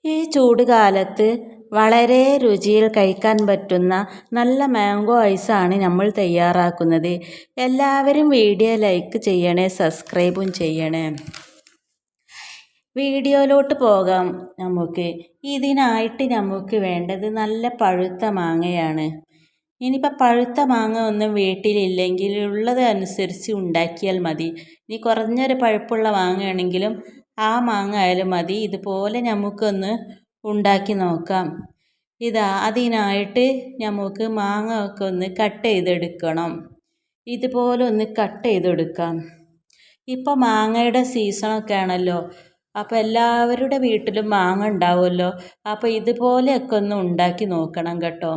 ഈ ചൂട് കാലത്ത് വളരെ രുചിയിൽ കഴിക്കാൻ പറ്റുന്ന നല്ല മാംഗോ ഐസാണ് നമ്മൾ തയ്യാറാക്കുന്നത്. എല്ലാവരും വീഡിയോ ലൈക്ക് ചെയ്യണേ, സബ്സ്ക്രൈബും ചെയ്യണേ. വീഡിയോയിലോട്ട് പോകാം. ഇതിനായിട്ട് നമുക്ക് വേണ്ടത് നല്ല പഴുത്ത മാങ്ങയാണ്. ഇനിയിപ്പോൾ പഴുത്ത മാങ്ങ ഒന്നും വീട്ടിലില്ലെങ്കിൽ ഉള്ളത് അനുസരിച്ച് ഉണ്ടാക്കിയാൽ മതി. ഇനി കുറഞ്ഞൊരു പഴുപ്പുള്ള മാങ്ങയാണെങ്കിലും ആ മാങ്ങ ആയാലും മതി. ഇതുപോലെ നമുക്കൊന്ന് ഉണ്ടാക്കി നോക്കാം. അതിനായിട്ട് നമുക്ക് മാങ്ങ ഒക്കെ ഒന്ന് കട്ട് ചെയ്തെടുക്കണം. ഇതുപോലെ ഒന്ന് കട്ട് ചെയ്തെടുക്കാം. ഇപ്പോൾ മാങ്ങയുടെ സീസണൊക്കെ ആണല്ലോ, അപ്പോൾ എല്ലാവരുടെ വീട്ടിലും മാങ്ങ ഉണ്ടാവുമല്ലോ. അപ്പോൾ ഇതുപോലെയൊക്കെ ഒന്ന് ഉണ്ടാക്കി നോക്കണം കേട്ടോ.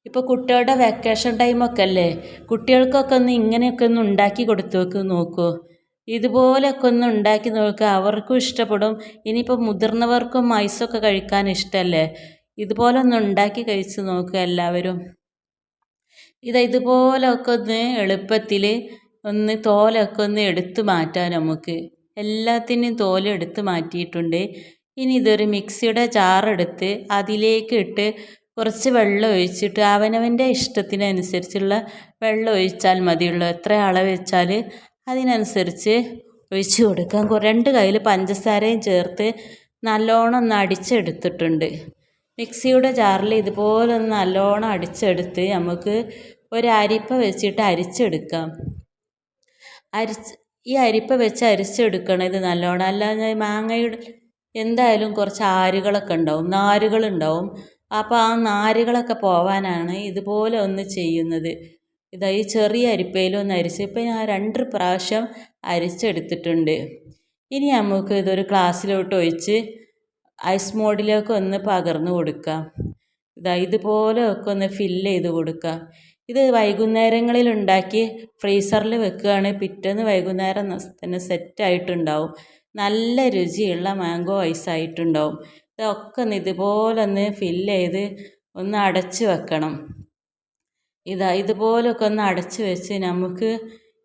ഇപ്പോൾ കുട്ടികളുടെ വെക്കേഷൻ ടൈമൊക്കെ അല്ലേ, കുട്ടികൾക്കൊക്കെ ഒന്ന് ഇങ്ങനെയൊക്കെ ഒന്ന് ഉണ്ടാക്കി കൊടുത്തു നോക്കൂ. ഇതുപോലെയൊക്കെ ഒന്ന് ഉണ്ടാക്കി നോക്കുക, അവർക്കും ഇഷ്ടപ്പെടും. ഇനിയിപ്പോൾ മുതിർന്നവർക്കും ഐസൊക്കെ കഴിക്കാൻ ഇഷ്ടമല്ലേ, ഇതുപോലെ ഒന്ന് ഉണ്ടാക്കി കഴിച്ച് നോക്കുക എല്ലാവരും. ഇതുപോലൊക്കെ ഒന്ന് എളുപ്പത്തിൽ ഒന്ന് തോലൊക്കെ ഒന്ന് എടുത്തു മാറ്റാം നമുക്ക്. എല്ലാത്തിനും തോല് എടുത്ത് മാറ്റിയിട്ടുണ്ട്. ഇനി ഇതൊരു മിക്സിയുടെ ജാറെടുത്ത് അതിലേക്ക് ഇട്ട് കുറച്ച് വെള്ളം ഒഴിച്ചിട്ട് അവനവൻ്റെ ഇഷ്ടത്തിനനുസരിച്ചുള്ള വെള്ളം ഒഴിച്ചാൽ മതിയുള്ളൂ. എത്ര അളവ് വെച്ചാൽ അതിനനുസരിച്ച് ഒഴിച്ച് കൊടുക്കാം. 2 കയ്യിൽ പഞ്ചസാരയും ചേർത്ത് നല്ലോണം ഒന്ന് അടിച്ചെടുത്തിട്ടുണ്ട്. മിക്സിയുടെ ജാറിൽ ഇതുപോലെ ഒന്ന് നല്ലോണം അടിച്ചെടുത്ത് നമുക്ക് ഒരു അരിപ്പ വെച്ചിട്ട് അരിച്ചെടുക്കാം. ഈ അരിപ്പ വെച്ച് അരിച്ചെടുക്കണം ഇത് നല്ലോണം. അല്ലാതെ മാങ്ങയുടെ എന്തായാലും കുറച്ച് ആരുകളൊക്കെ ഉണ്ടാവും, നാരുകളുണ്ടാവും. അപ്പോൾ ആ നാരുകളൊക്കെ പോവാനാണ് ഇതുപോലെ ഒന്ന് ചെയ്യുന്നത്. ഈ ചെറിയ അരിപ്പയിലൊന്ന് അരിച്ച് ഇപ്പം ഞാൻ 2 പ്രാവശ്യം അരിച്ചെടുത്തിട്ടുണ്ട്. ഇനി നമുക്ക് ഇതൊരു ഗ്ലാസ്സിലോട്ട് ഒഴിച്ച് ഐസ് മോഡിലേക്ക് ഒന്ന് പകർന്നു കൊടുക്കാം. ഇതുപോലെ ഒക്കെ ഒന്ന് ഫില്ല് ചെയ്ത് കൊടുക്കാം. ഇത് വൈകുന്നേരങ്ങളിൽ ഉണ്ടാക്കി ഫ്രീസറിൽ വെക്കുകയാണെങ്കിൽ പിറ്റേന്ന് വൈകുന്നേരം തന്നെ സെറ്റായിട്ടുണ്ടാവും. നല്ല രുചിയുള്ള മാംഗോ ഐസായിട്ടുണ്ടാവും. ഇതൊക്കെ ഒന്ന് ഇതുപോലെ ഒന്ന് ഫില്ല് ചെയ്ത് ഒന്ന് അടച്ച് വെക്കണം. ഇതുപോലൊക്കെ ഒന്ന് അടച്ച് വെച്ച് നമുക്ക്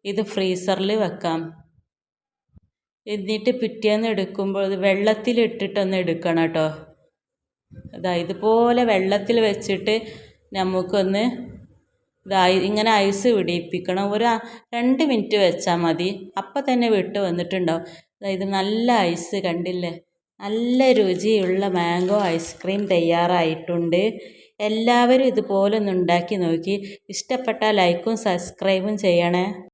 ഇത് ഫ്രീസറിൽ വെക്കാം. എന്നിട്ട് പിറ്റേന്ന് എടുക്കുമ്പോൾ ഇത് വെള്ളത്തിലിട്ടിട്ടൊന്ന് എടുക്കണം കേട്ടോ. ഇതുപോലെ വെള്ളത്തിൽ വെച്ചിട്ട് നമുക്കൊന്ന് ഇങ്ങനെ ഐസ് പിടിപ്പിക്കണം. ഒരു 2 മിനിറ്റ് വെച്ചാൽ മതി, അപ്പം തന്നെ വിട്ട് വന്നിട്ടുണ്ടാവും. ഇത് നല്ല ഐസ് കണ്ടില്ലേ, നല്ല രുചിയുള്ള മാംഗോ ഐസ്ക്രീം തയ്യാറായിട്ടുണ്ട്. എല്ലാവരും ഇതുപോലെ ഒന്ന് ഉണ്ടാക്കി നോക്കി. ഇഷ്ടപ്പെട്ടാൽ ലൈക്കും സബ്സ്ക്രൈബും ചെയ്യണേ.